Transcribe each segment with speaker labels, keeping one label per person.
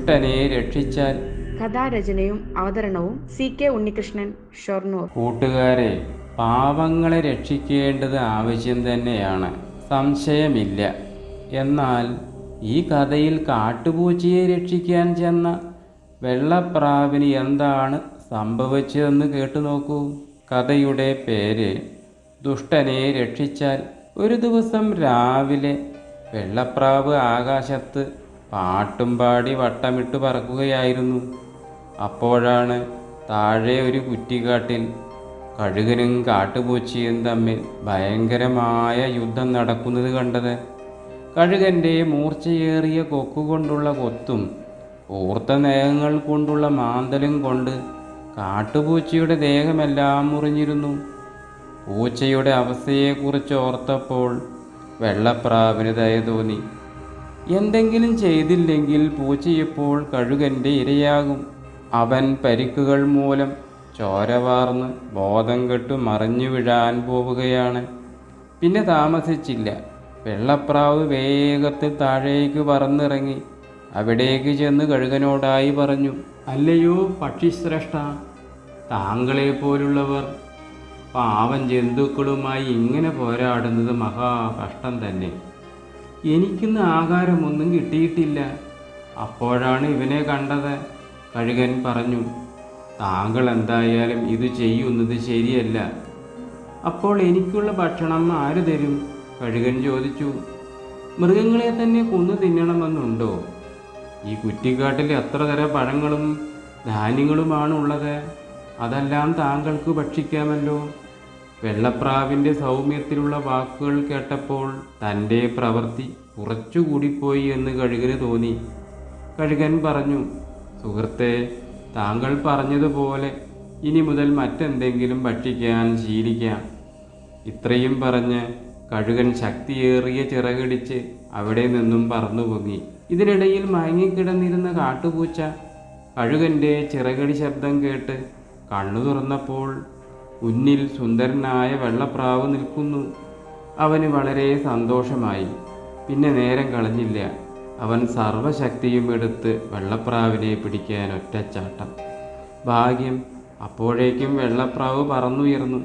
Speaker 1: ദുഷ്ടനെ രക്ഷിച്ചാൽ.
Speaker 2: കഥാരചനയും അവതരണവും CK ഉണ്ണികൃഷ്ണൻ, ഷൊർണൂർ.
Speaker 1: കൂട്ടുകാരെ, പാവങ്ങളെ രക്ഷിക്കേണ്ടത് ആവശ്യം തന്നെയാണ്, സംശയമില്ല. എന്നാൽ ഈ കഥയിൽ കാട്ടുപൂച്ചയെ രക്ഷിക്കാൻ ചെന്ന വെള്ളപ്രാവിന് എന്താണ് സംഭവിച്ചതെന്ന് കേട്ടു നോക്കൂ. കഥയുടെ പേര് ദുഷ്ടനെ രക്ഷിച്ചാൽ. ഒരു ദിവസം രാവിലെ വെള്ളപ്രാവ് ആകാശത്ത് പാട്ടും പാടി വട്ടമിട്ട് പറക്കുകയായിരുന്നു. അപ്പോഴാണ് താഴെ ഒരു കുറ്റിക്കാട്ടിൽ കഴുകനും കാട്ടുപൂച്ചയും തമ്മിൽ ഭയങ്കരമായ യുദ്ധം നടക്കുന്നത് കണ്ടത്. കഴുകൻ്റെ മൂർച്ചയേറിയ കൊക്കുകൊണ്ടുള്ള കൊത്തും കൂർത്ത നഖങ്ങൾ കൊണ്ടുള്ള മാന്തലും കൊണ്ട് കാട്ടുപൂച്ചയുടെ ദേഹമെല്ലാം മുറിഞ്ഞിരുന്നു. പൂച്ചയുടെ അവസ്ഥയെക്കുറിച്ച് ഓർത്തപ്പോൾ വെള്ളപ്രാവിന് ദയ തോന്നി. എന്തെങ്കിലും ചെയ്തില്ലെങ്കിൽ പൂച്ചയിപ്പോൾ കഴുകൻ്റെ ഇരയാകും. അവൻ പരിക്കുകൾ മൂലം ചോര വാർന്ന് ബോധം കെട്ടു മറിഞ്ഞു വീഴാൻ പോവുകയാണ്. പിന്നെ താമസിച്ചില്ല. വെള്ളപ്രാവ് വേഗത്തിൽ താഴേക്ക് പറന്നിറങ്ങി അവിടേക്ക് ചെന്ന് കഴുകനോടായി പറഞ്ഞു, അല്ലയോ പക്ഷിശ്രേഷ്ഠ, താങ്കളെപ്പോലുള്ളവർ പാവം ജന്തുക്കളുമായി ഇങ്ങനെ പോരാടുന്നത് മഹാകഷ്ടം തന്നെ. എനിക്കിന്ന് ആഹാരമൊന്നും കിട്ടിയിട്ടില്ല. അപ്പോഴാണ് ഇവനെ കണ്ടത്. കഴുകൻ പറഞ്ഞു, താങ്കൾ എന്തായാലും ഇത് ചെയ്യുന്നത് ശരിയല്ല. അപ്പോൾ എനിക്കുള്ള ഭക്ഷണം ആര് തരും? കഴുകൻ ചോദിച്ചു. മൃഗങ്ങളെ തന്നെ കൊന്നു തിന്നണമെന്നുണ്ടോ? ഈ കുറ്റിക്കാട്ടിൽ എത്ര തരം പഴങ്ങളും ധാന്യങ്ങളുമാണ് ഉള്ളത്. അതെല്ലാം താങ്കൾക്ക് ഭക്ഷിക്കാമല്ലോ. വെള്ളപ്രാവിൻ്റെ സൗമ്യത്തിലുള്ള വാക്കുകൾ കേട്ടപ്പോൾ തൻ്റെ പ്രവൃത്തി കുറച്ചുകൂടിപ്പോയി എന്ന് കഴുകന് തോന്നി. കഴുകൻ പറഞ്ഞു, സുഹൃത്തെ, താങ്കൾ പറഞ്ഞതുപോലെ ഇനി മുതൽ മറ്റെന്തെങ്കിലും ഭക്ഷിക്കാൻ ശീലിക്കാം. ഇത്രയും പറഞ്ഞ് കഴുകൻ ശക്തിയേറിയ ചിറകടിച്ച് അവിടെ നിന്നും പറന്നു പൊങ്ങി. ഇതിനിടയിൽ മയങ്ങിക്കിടന്നിരുന്ന കാട്ടുപൂച്ച കഴുകൻ്റെ ചിറകടി ശബ്ദം കേട്ട് കണ്ണു തുറന്നപ്പോൾ മുന്നിൽ സുന്ദരനായ വെള്ളപ്രാവ് നിൽക്കുന്നു. അവന് വളരെ സന്തോഷമായി. പിന്നെ നേരം കളഞ്ഞില്ല. അവൻ സർവശക്തിയും എടുത്ത് വെള്ളപ്രാവിനെ പിടിക്കാൻ ഒറ്റച്ചാട്ടം. ഭാഗ്യം, അപ്പോഴേക്കും വെള്ളപ്രാവ് പറന്നുയർന്നു.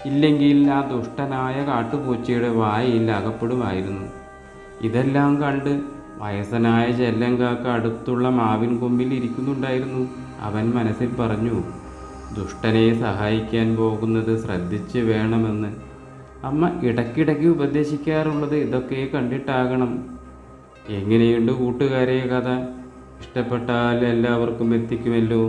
Speaker 1: ഇല്ലെങ്കിൽ ആ ദുഷ്ടനായ കാട്ടുപൂച്ചയുടെ വായിൽ അകപ്പെടുമായിരുന്നു. ഇതെല്ലാം കണ്ട് വയസ്സനായ ചെല്ലങ്കാക്ക അടുത്തുള്ള മാവിൻ കൊമ്പിൽ ഇരിക്കുന്നുണ്ടായിരുന്നു. അവൻ മനസ്സിൽ പറഞ്ഞു, ദുഷ്ടനെ സഹായിക്കാൻ പോകുന്നത് ശ്രദ്ധിച്ച് വേണമെന്ന് അമ്മ ഇടയ്ക്കിടയ്ക്ക് ഉപദേശിക്കാറുള്ളത് ഇതൊക്കെ കണ്ടിട്ടാകണം. എങ്ങനെയുണ്ട് കൂട്ടുകാരെ കഥ? ഇഷ്ടപ്പെട്ടാൽ എല്ലാവർക്കും എത്തിക്കുമല്ലോ.